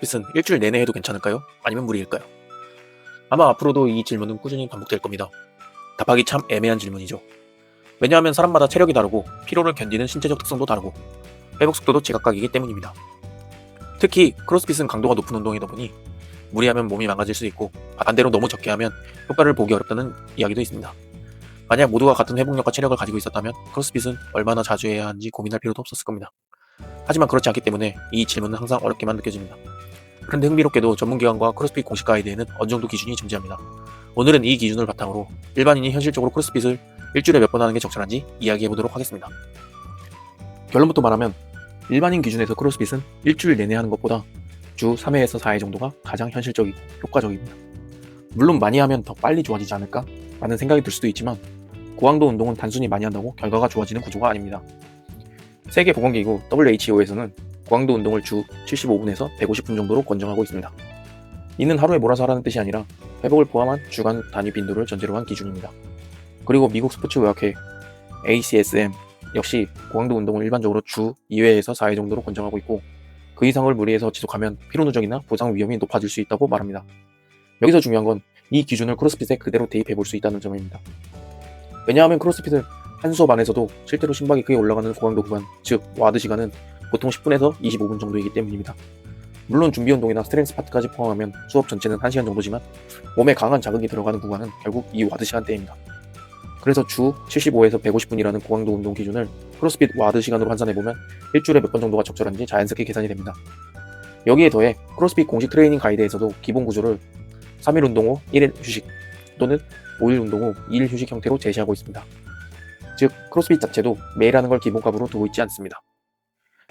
핏은 일주일 내내 해도 괜찮을까요? 아니면 무리일까요? 아마 앞으로도 이 질문은 꾸준히 반복될 겁니다. 답하기 참 애매한 질문이죠. 왜냐하면 사람마다 체력이 다르고 피로를 견디는 신체적 특성도 다르고 회복 속도도 제각각이기 때문입니다. 특히 크로스핏은 강도가 높은 운동이다 보니 무리하면 몸이 망가질 수 있고 반대로 너무 적게 하면 효과를 보기 어렵다는 이야기도 있습니다. 만약 모두가 같은 회복력과 체력을 가지고 있었다면 크로스핏은 얼마나 자주 해야 하는지 고민할 필요도 없었을 겁니다. 하지만 그렇지 않기 때문에 이 질문은 항상 어렵게만 느껴집니다. 그런데 흥미롭게도 전문기관과 크로스핏 공식 가이드에는 어느 정도 기준이 존재합니다. 오늘은 이 기준을 바탕으로 일반인이 현실적으로 크로스핏을 일주일에 몇 번 하는 게 적절한지 이야기해보도록 하겠습니다. 결론부터 말하면 일반인 기준에서 크로스핏은 일주일 내내 하는 것보다 주 3회에서 4회 정도가 가장 현실적이고 효과적입니다. 물론 많이 하면 더 빨리 좋아지지 않을까? 라는 생각이 들 수도 있지만 고강도 운동은 단순히 많이 한다고 결과가 좋아지는 구조가 아닙니다. 세계보건기구 WHO에서는 고강도 운동을 주 75분에서 150분 정도로 권장하고 있습니다. 이는 하루에 몰아서 하라는 뜻이 아니라 회복을 포함한 주간 단위 빈도를 전제로 한 기준입니다. 그리고 미국 스포츠의학회 ACSM 역시 고강도 운동을 일반적으로 주 2회에서 4회 정도로 권장하고 있고 그 이상을 무리해서 지속하면 피로 누적이나 부상 위험이 높아질 수 있다고 말합니다. 여기서 중요한 건 이 기준을 크로스핏에 그대로 대입해 볼 수 있다는 점입니다. 왜냐하면 크로스핏은 한 수업 안에서도 실제로 심박이 크게 올라가는 고강도 구간, 즉 와드 시간은 보통 10분에서 25분 정도이기 때문입니다. 물론 준비 운동이나 스트렝스 파트까지 포함하면 수업 전체는 1시간 정도지만 몸에 강한 자극이 들어가는 구간은 결국 이 와드 시간대입니다. 그래서 주 75에서 150분이라는 고강도 운동 기준을 크로스핏 와드 시간으로 환산해보면 일주일에 몇 번 정도가 적절한지 자연스럽게 계산이 됩니다. 여기에 더해 크로스핏 공식 트레이닝 가이드에서도 기본 구조를 3일 운동 후 1일 휴식 또는 5일 운동 후 2일 휴식 형태로 제시하고 있습니다. 즉 크로스핏 자체도 매일 하는 걸 기본값으로 두고 있지 않습니다.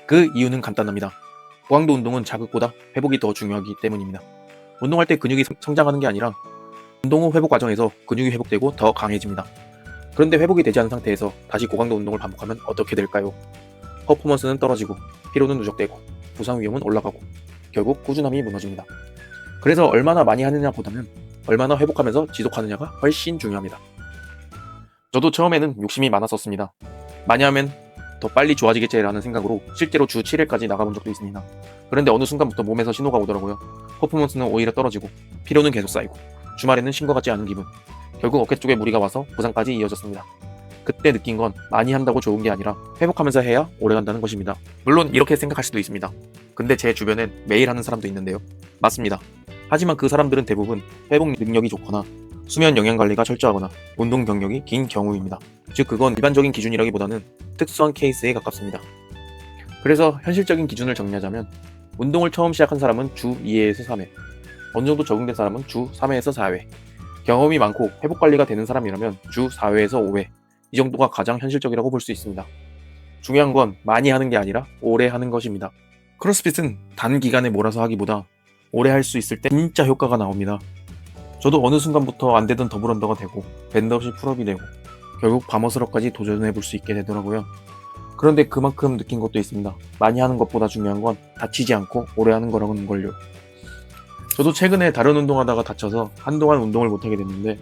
그 이유는 간단합니다. 고강도 운동은 자극보다 회복이 더 중요하기 때문입니다. 운동할 때 근육이 성장하는 게 아니라 운동 후 회복 과정에서 근육이 회복되고 더 강해집니다. 그런데 회복이 되지 않은 상태에서 다시 고강도 운동을 반복하면 어떻게 될까요? 퍼포먼스는 떨어지고 피로는 누적되고 부상 위험은 올라가고 결국 꾸준함이 무너집니다. 그래서 얼마나 많이 하느냐 보다는 얼마나 회복하면서 지속하느냐가 훨씬 중요합니다. 저도 처음에는 욕심이 많았었습니다. 많이 하면 더 빨리 좋아지겠지라는 생각으로 실제로 주 7일까지 나가본 적도 있습니다. 그런데 어느 순간부터 몸에서 신호가 오더라고요. 퍼포먼스는 오히려 떨어지고 피로는 계속 쌓이고 주말에는 쉰 것 같지 않은 기분. 결국 어깨 쪽에 무리가 와서 부상까지 이어졌습니다. 그때 느낀 건 많이 한다고 좋은 게 아니라 회복하면서 해야 오래 간다는 것입니다. 물론 이렇게 생각할 수도 있습니다. 근데 제 주변엔 매일 하는 사람도 있는데요. 맞습니다. 하지만 그 사람들은 대부분 회복 능력이 좋거나 수면 영양 관리가 철저하거나 운동 경력이 긴 경우입니다. 즉 그건 일반적인 기준이라기보다는 특수한 케이스에 가깝습니다. 그래서 현실적인 기준을 정리하자면 운동을 처음 시작한 사람은 주 2회에서 3회, 어느 정도 적응된 사람은 주 3회에서 4회, 경험이 많고 회복 관리가 되는 사람이라면 주 4회에서 5회, 이 정도가 가장 현실적이라고 볼 수 있습니다. 중요한 건 많이 하는 게 아니라 오래 하는 것입니다. 크로스핏은 단기간에 몰아서 하기보다 오래 할 수 있을 때 진짜 효과가 나옵니다. 저도 어느 순간부터 안 되던 더블언더가 되고 밴드 없이 풀업이 되고 결국 바머스럽까지 도전해 볼 수 있게 되더라고요. 그런데 그만큼 느낀 것도 있습니다. 많이 하는 것보다 중요한 건 다치지 않고 오래 하는 거라는 걸요. 저도 최근에 다른 운동하다가 다쳐서 한동안 운동을 못하게 됐는데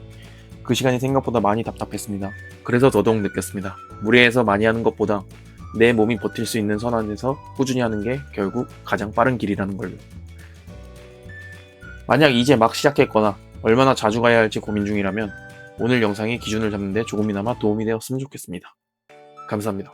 그 시간이 생각보다 많이 답답했습니다. 그래서 더더욱 느꼈습니다. 무리해서 많이 하는 것보다 내 몸이 버틸 수 있는 선 안에서 꾸준히 하는 게 결국 가장 빠른 길이라는 걸요. 만약 이제 막 시작했거나 얼마나 자주 가야 할지 고민 중이라면 오늘 영상이 기준을 잡는 데 조금이나마 도움이 되었으면 좋겠습니다. 감사합니다.